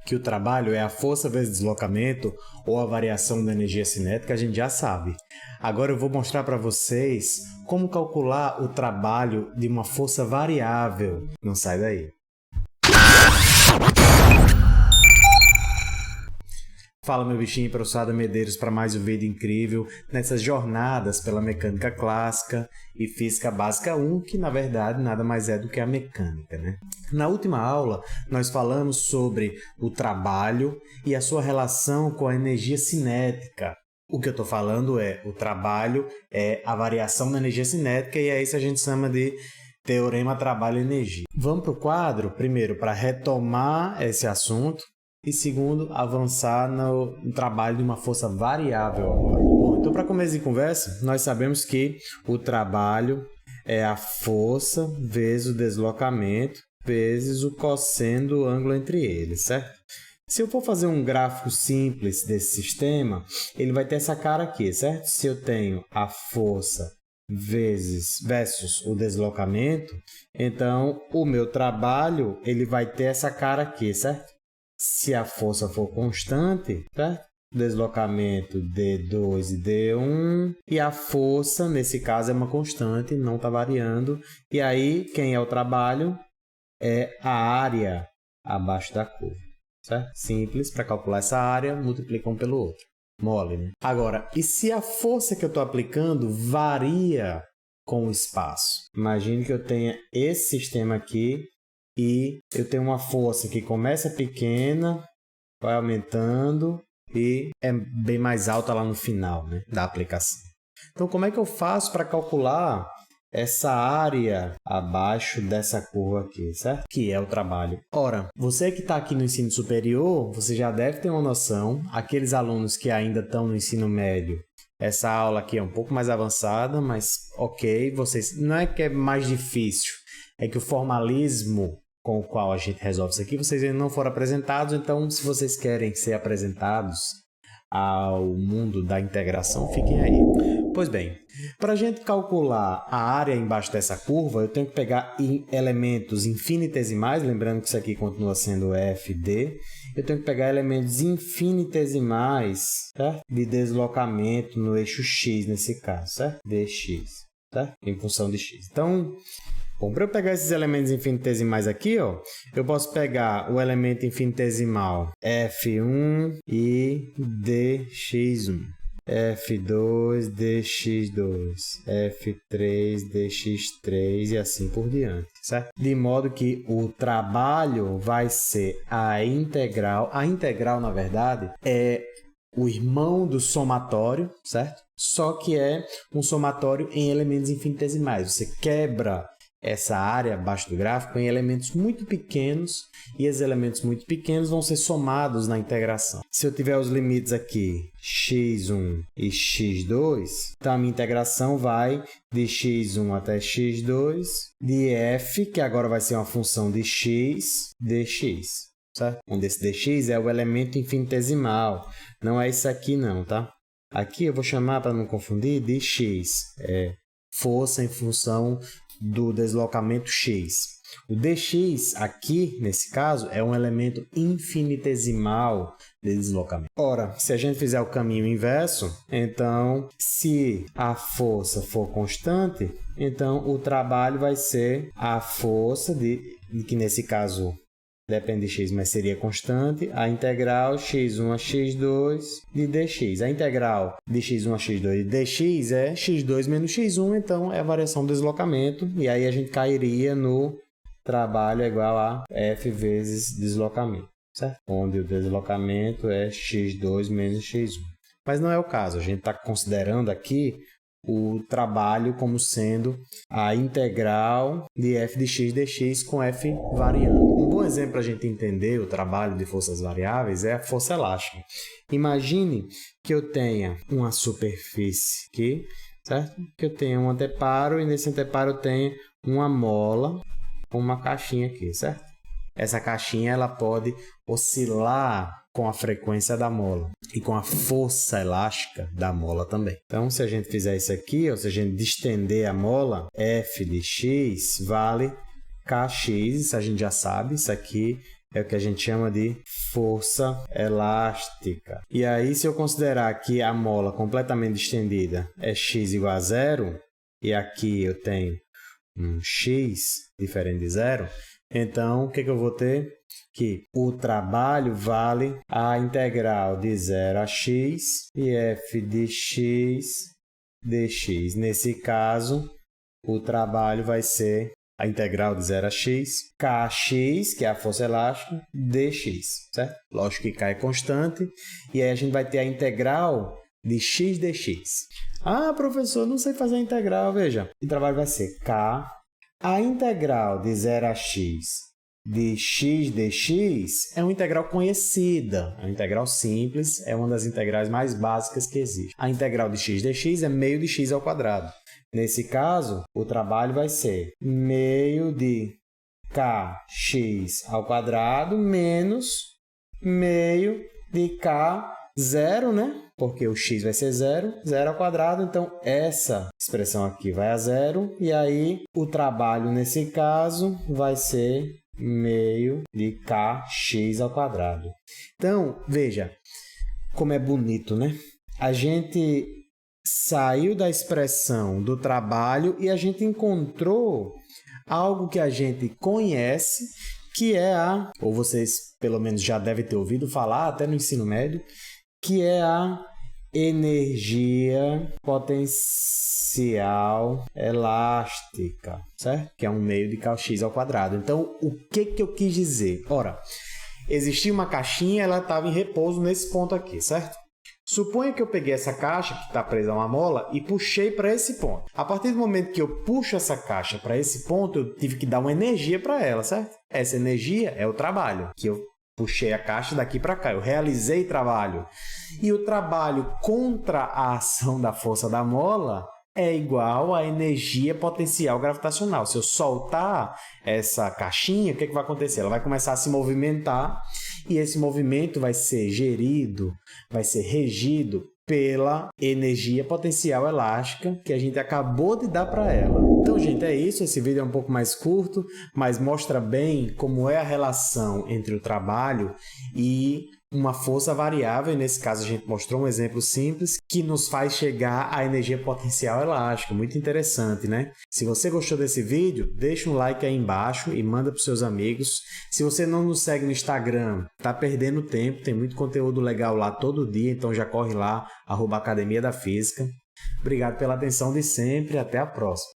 que o trabalho é a força vezes deslocamento ou a variação da energia cinética, a gente já sabe. Agora eu vou mostrar para vocês como calcular o trabalho de uma força variável. Não sai daí. Fala, meu bichinho, professor Adam Medeiros, para mais um vídeo incrível nessas jornadas pela mecânica clássica e física básica 1, que na verdade nada mais é do que a mecânica, né? Na última aula, nós falamos sobre o trabalho e a sua relação com a energia cinética. O que eu estou falando é o trabalho é a variação da energia cinética e é isso que a gente chama de teorema trabalho-energia. Vamos para o quadro, primeiro, para retomar esse assunto. E segundo, avançar no trabalho de uma força variável agora. Bom, então para começo de conversa, nós sabemos que o trabalho é a força vezes o deslocamento vezes o cosseno do ângulo entre eles, certo? Se eu for fazer um gráfico simples desse sistema, ele vai ter essa cara aqui, certo? Se eu tenho a força versus o deslocamento, então o meu trabalho ele vai ter essa cara aqui, certo? Se a força for constante, tá? Deslocamento D2 e D1, e a força, nesse caso, é uma constante, não está variando. E aí, quem é o trabalho? É a área abaixo da curva, certo? Simples, para calcular essa área, multiplica um pelo outro. Mole, né? Agora, e se a força que eu estou aplicando varia com o espaço? Imagine que eu tenha esse sistema aqui, e eu tenho uma força que começa pequena, vai aumentando e é bem mais alta lá no final, né, da aplicação. Então, como é que eu faço para calcular essa área abaixo dessa curva aqui, certo? Que é o trabalho. Ora, você que está aqui no ensino superior, você já deve ter uma noção. Aqueles alunos que ainda estão no ensino médio, essa aula aqui é um pouco mais avançada, mas ok, vocês não é que é mais difícil, é que o formalismo com o qual a gente resolve isso aqui, vocês ainda não foram apresentados, então se vocês querem ser apresentados ao mundo da integração, fiquem aí. Pois bem, para a gente calcular a área embaixo dessa curva, eu tenho que pegar elementos infinitesimais, lembrando que isso aqui continua sendo FD, eu tenho que pegar elementos infinitesimais, certo? De deslocamento no eixo X, nesse caso, certo? dx, certo? Em função de x. Então, bom, para eu pegar esses elementos infinitesimais aqui, ó, eu posso pegar o elemento infinitesimal F1 e dx1, F2, dx2, F3, dx3 e assim por diante, certo? De modo que o trabalho vai ser a integral. A integral, na verdade, é o irmão do somatório, certo? Só que é um somatório em elementos infinitesimais. Você quebra essa área abaixo do gráfico em elementos muito pequenos e esses elementos muito pequenos vão ser somados na integração. Se eu tiver os limites aqui x1 e x2, então a minha integração vai de x1 até x2 de f, que agora vai ser uma função de x, dx, certo? Onde esse dx é o elemento infinitesimal, não é isso aqui não, tá? Aqui eu vou chamar, para não confundir, de x, é força em função do deslocamento x. O dx aqui, nesse caso, é um elemento infinitesimal de deslocamento. Ora, se a gente fizer o caminho inverso, então, se a força for constante, então o trabalho vai ser a força que nesse caso depende de x, mas seria constante, a integral x1 a x2 de dx. A integral de x1 a x2 de dx é x2 menos x1, então é a variação do deslocamento, e aí a gente cairia no trabalho é igual a F vezes deslocamento, certo? Onde o deslocamento é x2 menos x1. Mas não é o caso, a gente está considerando aqui o trabalho como sendo a integral de f de x dx com f variando. Um bom exemplo para a gente entender o trabalho de forças variáveis é a força elástica. Imagine que eu tenha uma superfície aqui, certo? Que eu tenha um anteparo e nesse anteparo eu tenho uma mola com uma caixinha aqui, certo? Essa caixinha ela pode oscilar com a frequência da mola e com a força elástica da mola também. Então, se a gente fizer isso aqui, ou se a gente distender a mola, f de x vale kx, isso a gente já sabe, isso aqui é o que a gente chama de força elástica. E aí, se eu considerar que a mola completamente estendida é x igual a zero, e aqui eu tenho um x diferente de zero, então o que eu vou ter? Que o trabalho vale a integral de 0 a x e f de x dx. Nesse caso, o trabalho vai ser a integral de 0 a x, kx, que é a força elástica, dx, certo? Lógico que k é constante, e aí a gente vai ter a integral de x dx. Ah, professor, não sei fazer a integral. Veja, o trabalho vai ser k, a integral de 0 a x de x dx é uma integral conhecida, é uma integral simples, é uma das integrais mais básicas que existe. A integral de x dx é meio de x ao quadrado. Nesse caso, o trabalho vai ser meio de kx ao quadrado menos meio de k, zero, né? Porque o x vai ser zero, zero ao quadrado, então essa expressão aqui vai a zero, e aí o trabalho nesse caso vai ser meio de kx ao quadrado. Então, veja como é bonito, né? A gente saiu da expressão do trabalho e a gente encontrou algo que a gente conhece, que é ou vocês pelo menos já devem ter ouvido falar, até no ensino médio, que é a energia potencial elástica, certo? Que é um meio de kx ao quadrado. Então, o que eu quis dizer? Ora, existia uma caixinha, ela estava em repouso nesse ponto aqui, certo? Suponha que eu peguei essa caixa que está presa a uma mola e puxei para esse ponto. A partir do momento que eu puxo essa caixa para esse ponto, eu tive que dar uma energia para ela, certo? Essa energia é o trabalho, que eu puxei a caixa daqui para cá, eu realizei trabalho. E o trabalho contra a ação da força da mola é igual à energia potencial gravitacional. Se eu soltar essa caixinha, o que vai acontecer? Ela vai começar a se movimentar e esse movimento vai ser gerido, vai ser regido pela energia potencial elástica que a gente acabou de dar para ela. Então, gente, é isso. Esse vídeo é um pouco mais curto, mas mostra bem como é a relação entre o trabalho e uma força variável. E nesse caso, a gente mostrou um exemplo simples que nos faz chegar à energia potencial elástica. Muito interessante, né? Se você gostou desse vídeo, deixa um like aí embaixo e manda para os seus amigos. Se você não nos segue no Instagram, tá perdendo tempo. Tem muito conteúdo legal lá todo dia, então já corre lá, @Academia da Física. Obrigado pela atenção de sempre e até a próxima.